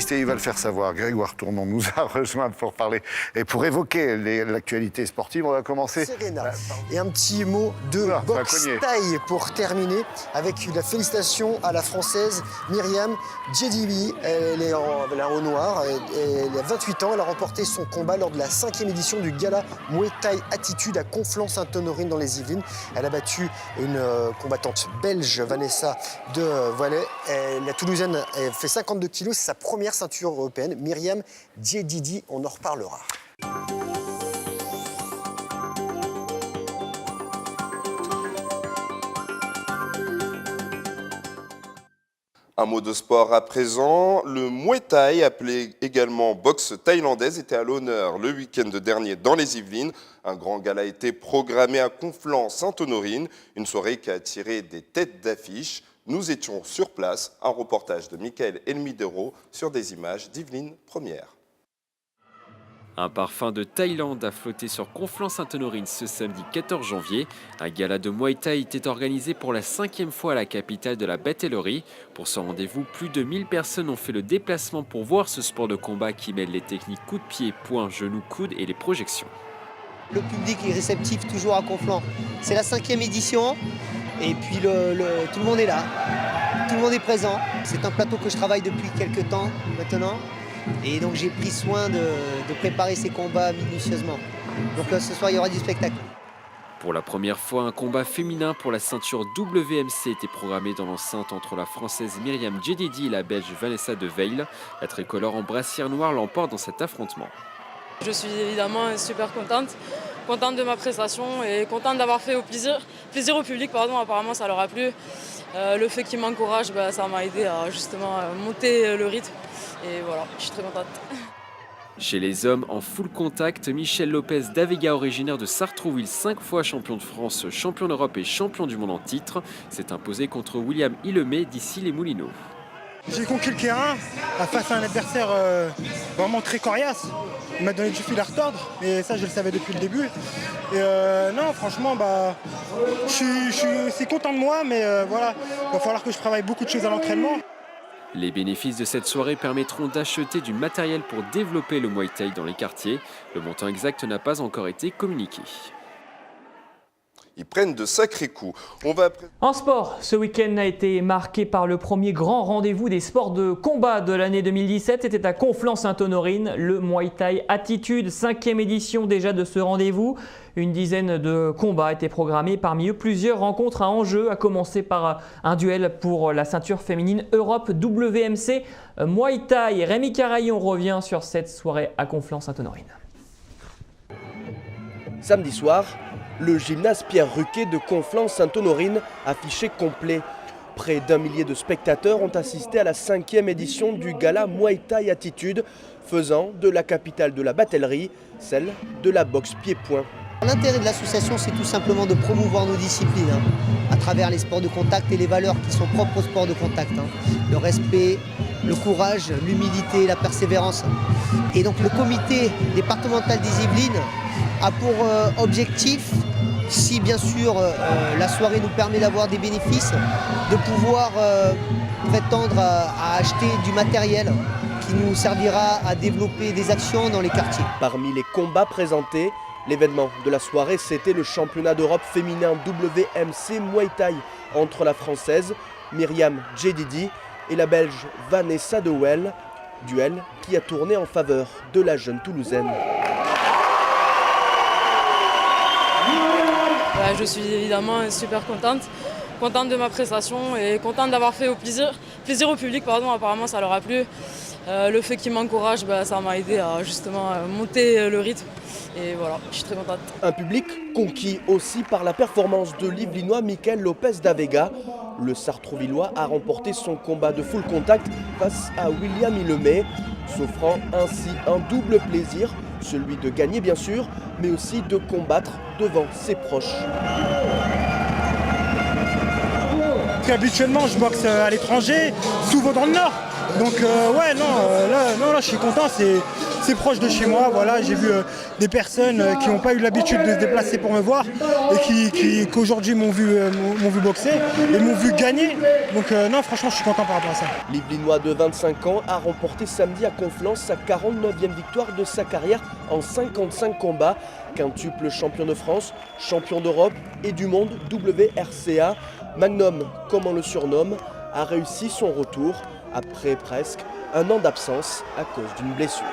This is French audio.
spécialiste et il va le faire savoir. Grégoire Tournon nous a rejoint pour parler et pour évoquer l'actualité sportive. On va commencer. Serena. Et un petit mot de boxe taille pour terminer avec la félicitation à la Française Myriam Djedibi. Elle est en noir, elle a 28 ans, elle a remporté son combat lors de la 5e édition du gala Muay Thai Attitude à Conflans-Sainte-Honorine dans les Yvelines. Elle a battu une combattante belge, Vanessa de Valais. La Toulousaine fait 52 kilos, c'est sa première ceinture européenne. Myriam Djedidi, on en reparlera. Un mot de sport à présent, le Muay Thai, appelé également boxe thaïlandaise, était à l'honneur le week-end dernier dans les Yvelines. Un grand gala a été programmé à Conflans-Sainte-Honorine, une soirée qui a attiré des têtes d'affiche. Nous étions sur place, un reportage de Michael Elmidero sur des images d'Yvelines Première. Un parfum de Thaïlande a flotté sur Conflans-Sainte-Honorine ce samedi 14 janvier. Un gala de Muay Thai était organisé pour la 5e fois à la capitale de la batellerie. Pour ce rendez-vous, plus de 1000 personnes ont fait le déplacement pour voir ce sport de combat qui mêle les techniques coup de pied, poing, genou, coude et les projections. Le public est réceptif toujours à Conflans. C'est la 5e édition et puis tout le monde est là. Tout le monde est présent. C'est un plateau que je travaille depuis quelques temps maintenant. Et donc j'ai pris soin de préparer ces combats minutieusement. Donc ce soir il y aura du spectacle. Pour la première fois, un combat féminin pour la ceinture WMC était programmé dans l'enceinte entre la Française Myriam Djedidi et la Belge Vanessa de Veil. La tricolore en brassière noire l'emporte dans cet affrontement. Je suis évidemment super contente de ma prestation et contente d'avoir fait plaisir au public. Apparemment ça leur a plu. Le fait qu'ils m'encouragent, ça m'a aidé à justement monter le rythme. Et voilà, je suis très contente. Chez les hommes, en full contact, Michel Lopez d'Avega, originaire de Sartrouville, 5 fois champion de France, champion d'Europe et champion du monde en titre, s'est imposé contre William Hillemet d'ici les Moulineaux. J'ai conquis le terrain face à un adversaire vraiment très coriace. Il m'a donné du fil à retordre et ça je le savais depuis le début. Et non, franchement, je suis content de moi, mais voilà, il va falloir que je travaille beaucoup de choses à l'entraînement. Les bénéfices de cette soirée permettront d'acheter du matériel pour développer le Muay Thai dans les quartiers. Le montant exact n'a pas encore été communiqué. Ils prennent de sacrés coups. En sport, ce week-end a été marqué par le premier grand rendez-vous des sports de combat de l'année 2017. C'était à Conflans-Sainte-Honorine, le Muay Thai Attitude, 5e édition déjà de ce rendez-vous. Une dizaine de combats étaient programmés, parmi eux plusieurs rencontres à enjeu, à commencer par un duel pour la ceinture féminine Europe WMC Muay Thai. Rémi Carayon revient sur cette soirée à Conflans-Sainte-Honorine. Samedi soir, le gymnase Pierre Ruquet de Conflans-Sainte-Honorine affiché complet. Près d'1 millier de spectateurs ont assisté à la 5e édition du gala Muay Thai Attitude, faisant de la capitale de la batellerie celle de la boxe pied-point. L'intérêt de l'association, c'est tout simplement de promouvoir nos disciplines à travers les sports de contact et les valeurs qui sont propres aux sports de contact. Le respect, le courage, l'humilité, la persévérance. Et donc le comité départemental des Yvelines a pour objectif, si bien sûr la soirée nous permet d'avoir des bénéfices, de pouvoir prétendre à acheter du matériel qui nous servira à développer des actions dans les quartiers. Parmi les combats présentés, l'événement de la soirée, c'était le championnat d'Europe féminin WMC Muay Thai entre la Française Myriam Djedidi et la Belge Vanessa de Veil, duel qui a tourné en faveur de la jeune Toulousaine. Je suis évidemment super contente de ma prestation et contente d'avoir fait plaisir au public. Apparemment ça leur a plu. Le fait qu'ils m'encouragent, ça m'a aidé à justement monter le rythme. Et voilà, je suis très contente. Un public conquis aussi par la performance de l'Yvelinois Michael Lopez d'Avega. Le Sartrouvillois a remporté son combat de full contact face à William Hillemet, s'offrant ainsi un double plaisir, celui de gagner bien sûr, mais aussi de combattre devant ses proches. Habituellement, je boxe à l'étranger, souvent dans le Nord. Donc là, je suis content. c'est proche de chez moi. Voilà, j'ai vu des personnes qui n'ont pas eu l'habitude de se déplacer pour me voir et qui qu'aujourd'hui m'ont vu boxer et m'ont vu gagner. Donc non, franchement, je suis content par rapport à ça. L'Yvelinois de 25 ans a remporté samedi à Conflans sa 49e victoire de sa carrière en 55 combats. Quintuple champion de France, champion d'Europe et du monde WRCA. Magnum, comme on le surnomme, a réussi son retour après presque un an d'absence à cause d'une blessure.